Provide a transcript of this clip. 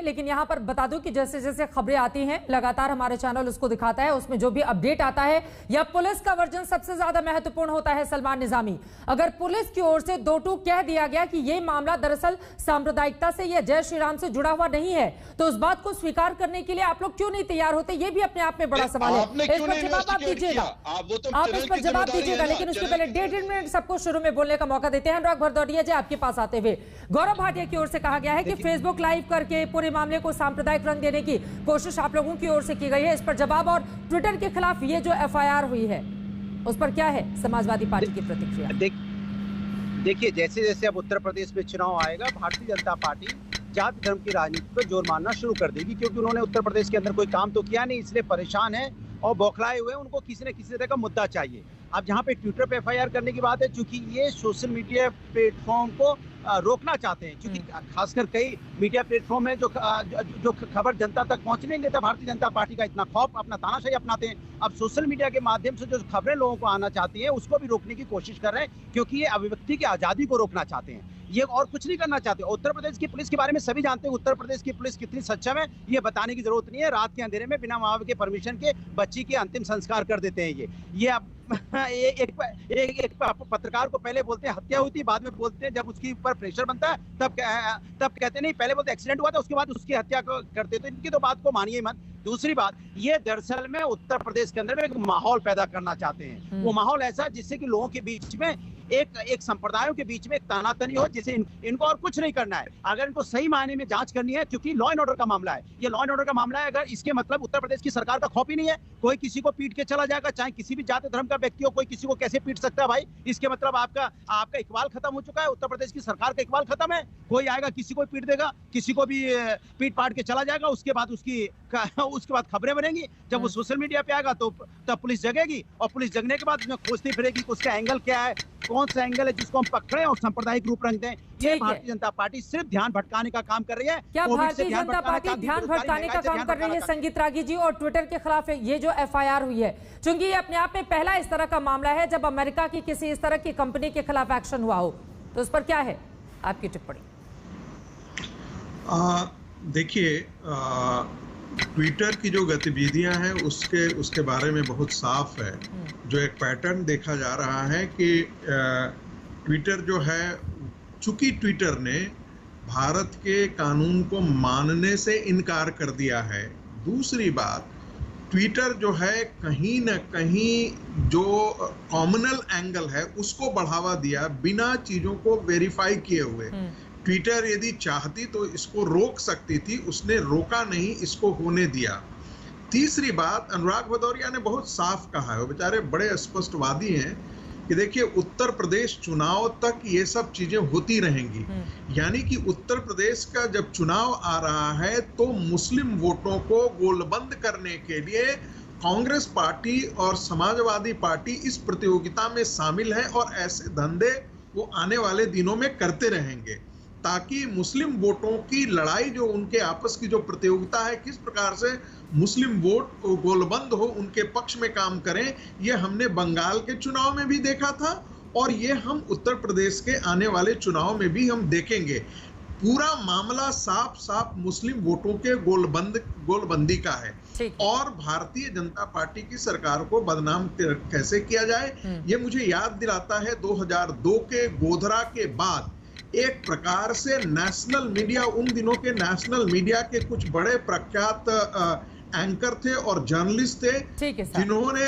लेकिन यहां पर बता दूं कि जैसे जैसे खबरें आती हैं लगातार हमारे चैनल उसको दिखाता है, उसमें जो भी अपडेट आता है या पुलिस का वर्जन सबसे ज्यादा महत्वपूर्ण होता है। सलमान निजामी, अगर पुलिस की ओर से दो टूक कह दिया गया कि यह मामला दरअसल सांप्रदायिकता से या जय श्री राम से जुड़ा हुआ नहीं है, तो उस बात को स्वीकार करने के लिए आप लोग क्यों नहीं तैयार होते? ये भी अपने आप में बड़ा सवाल है। इस पर जवाब आप दीजिएगा, आप इस पर जवाब दीजिएगा, लेकिन उसके पहले 1.5 मिनट सबको शुरू में बोलने का मौका देते हैं। अनुराग भरदौरिया जी, आपके पास आते हुए गौरव भाटिया की ओर से कहा गया है कि फेसबुक लाइव करके पूरे मामले को सांप्रदायिक रंग देने की कोशिश आप लोगों की ओर से की गई है। इस पर जवाब, और ट्विटर के खिलाफ ये जो एफआईआर हुई है उस पर क्या है समाजवादी पार्टी की प्रतिक्रिया? देखिए, जैसे जैसे अब उत्तर प्रदेश में चुनाव आएगा, भारतीय जनता पार्टी जाति धर्म की राजनीति पर जोर मारना शुरू कर देगी, क्योंकि उन्होंने उत्तर प्रदेश के अंदर कोई काम तो किया नहीं, इसलिए परेशान है और बौखलाए हुए। उनको किसी न किसी तरह का मुद्दा चाहिए। अब जहाँ पे ट्विटर पे एफआईआर करने की बात है, चूंकि ये सोशल मीडिया प्लेटफॉर्म को रोकना चाहते हैं, क्योंकि खासकर कई मीडिया प्लेटफॉर्म है जो खबर जनता तक पहुंचने नहीं देता। भारतीय जनता पार्टी का इतना खौफ, अपना तानाशाही अपनाते हैं। अब सोशल मीडिया के माध्यम से जो खबरें लोगों को आना चाहती हैं, उसको भी रोकने की कोशिश कर रहे हैं, क्योंकि ये अभिव्यक्ति की आजादी को रोकना चाहते हैं। ये और कुछ नहीं करना चाहते। उत्तर प्रदेश की पुलिस के बारे में सभी जानते हैं। उत्तर प्रदेश की पुलिस कितनी सक्षम है, ये बताने की जरूरत नहीं है। रात के अंधेरे में बिना माँ बाप के परमिशन के बच्ची के अंतिम संस्कार कर देते हैं। ये अब एक पत्रकार को पहले बोलते हैं हत्या हुई थी, बाद में बोलते हैं जब उसके ऊपर प्रेशर बनता है तब कहते नहीं, पहले बोलते एक्सीडेंट हुआ था, उसके बाद उसकी हत्या करते। तो इनकी तो बात को मानिए मत। दूसरी बात, ये दरअसल में उत्तर प्रदेश के अंदर में एक माहौल पैदा करना चाहते हैं। वो माहौल ऐसा जिससे कि लोगों के बीच में एक संप्रदायों के बीच में एक तानातनी हो, जिसे इनको और कुछ नहीं करना है। अगर इनको सही मायने में जांच करनी है, क्योंकि लॉ एंड ऑर्डर का मामला है, ये लॉ एंड ऑर्डर का मामला है। अगर इसके मतलब उत्तर प्रदेश की सरकार का खौफ ही नहीं है, कोई किसी को पीट के चला जाएगा, चाहे किसी भी जाति धर्म का व्यक्ति हो, कोई किसी को कैसे पीट सकता है भाई? इसके मतलब आपका इकबाल खत्म हो चुका है। उत्तर प्रदेश की सरकार का इकबाल खत्म है। कोई आएगा किसी को पीट देगा, किसी को भी पीट पाट के चला जाएगा, उसके बाद खबरें बनेंगी। जब वो सोशल मीडिया पे आएगा तो तब पुलिस जगेगी, और पुलिस जगने के बाद खोजती फिरेगी कि उसका एंगल क्या है, कौन सा एंगल है जिसको हम पकड़े और सांप्रदायिक रूप रंग दें। ये भारतीय जनता पार्टी सिर्फ ध्यान भटकाने का काम कर रही है। क्या भारतीय जनता पार्टी ध्यान भटकाने का काम कर रही है? संगीत रागी जी, और ट्विटर के खिलाफ ये जो एफआईआर हुई है, चूंकि ये अपने आप में पहला इस तरह का मामला है जब अमेरिका की किसी इस तरह की कंपनी के खिलाफ एक्शन हुआ हो, तो उस पर क्या है आपकी टिप्पणी? देखिए, ट्विटर की जो गतिविधियां हैं उसके बारे में बहुत साफ है। जो एक पैटर्न देखा जा रहा है कि ट्विटर जो है, चूंकि ट्विटर ने भारत के कानून को मानने से इनकार कर दिया है। दूसरी बात, ट्विटर जो है कहीं न कहीं जो कॉमनल एंगल है उसको बढ़ावा दिया बिना चीजों को वेरीफाई किए हुए। ट्विटर यदि चाहती तो इसको रोक सकती थी, उसने रोका नहीं, इसको होने दिया। तीसरी बात, अनुराग भदौरिया ने बहुत साफ कहा है, वो बेचारे बड़े स्पष्टवादी हैं कि देखिए उत्तर प्रदेश चुनाव तक ये सब चीजें होती रहेंगी। यानी कि उत्तर प्रदेश का जब चुनाव आ रहा है तो मुस्लिम वोटों को गोलबंद करने के लिए कांग्रेस पार्टी और समाजवादी पार्टी इस प्रतियोगिता में शामिल है, और ऐसे धंधे वो आने वाले दिनों में करते रहेंगे, ताकि मुस्लिम वोटों की लड़ाई, जो उनके आपस की जो प्रतियोगिता है, किस प्रकार से मुस्लिम वोट गोलबंद हो, उनके पक्ष में काम करें। ये हमने बंगाल के चुनाव में भी देखा था, और ये हम उत्तर प्रदेश के आने वाले चुनाव में भी हम देखेंगे। पूरा मामला साफ साफ मुस्लिम वोटों के गोलबंदी का है, और भारतीय जनता पार्टी की सरकार को बदनाम कैसे किया जाए, ये मुझे याद दिलाता है 2002 के गोधरा के बाद एक प्रकार से नेशनल मीडिया, उन दिनों के नेशनल मीडिया के कुछ बड़े प्रख्यात एंकर थे और जर्नलिस्ट थे, जिन्होंने